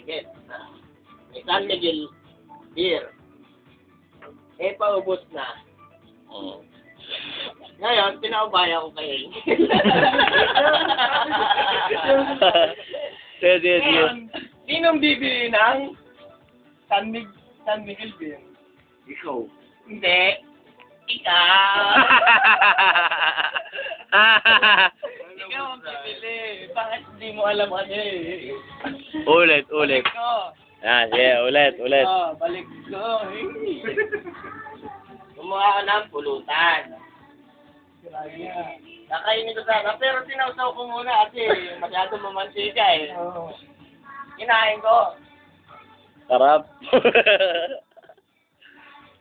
ticket. May San Miguel beer. Eh, paubos na. Oo. Ngayon, pinaubaya ko kay Sige. Ngayon, sinong bibili ng San Miguel beer? Ikaw. Hindi. Ikaw. Ikaw ang bibili. Bakit hindi mo alam ano eh? Ulit. Balik ko. Sige, ulit. Balik ko. Gumawa ka ng pulutan. Nakainin ko sana, pero sinawsaw ko muna kasi masyado mamantika eh. Kinain ko. Sarap.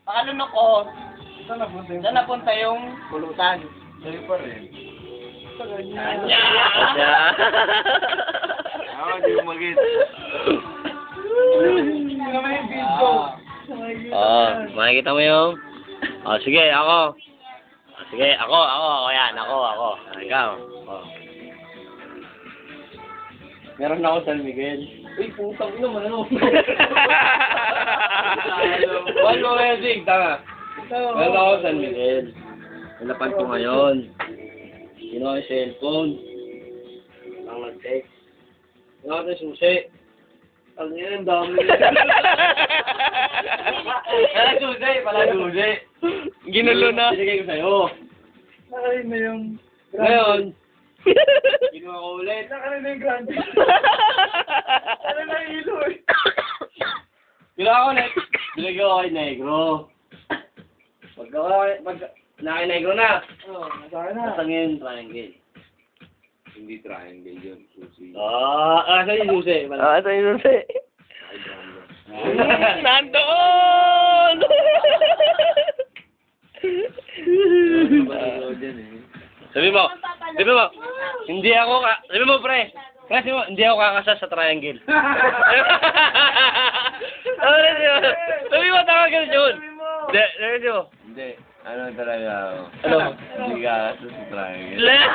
Pakalunok ko, saan napunta yung pulutan? Sa'yo pa rin. Kanya! Ako, hindi ko mag-get. Makikita mo yung... sige, ako. Sige, ako yan, ako. Ikaw. Meron na ako San Miguel. Uy, putang ino, ano? One more wedding, tama. Meron ako San Miguel. Nilapag ko ngayon. Kinuha yung cellphone. Ang nag-text. Kinuha ko yung susi. Ang yan, ang dami. Pala susi. Ginulo na. Sinigay ko sa'yo. Nakain na yung... Ngayon, kinuha ko ulit. Nakain na yung grande. Ano na yung ilo eh. Kinuha ko ulit. Binigay ko kay Negro. Pag nakay Negro na. Saan na? Nasangin triangle. Hindi triangle yun. Susi. Saan yung susi? Ito yung susi. Ay, brando. Nandoon! Maligaw dyan eh. Sabi mo, hindi ako sabi mo pre, sabi mo, hindi ako kakasal sa triangle. Sabi mo, tama ka yun. Sabi mo. Hindi. Ano talaga ako? Ano? Hindi ka sa triangle. Le-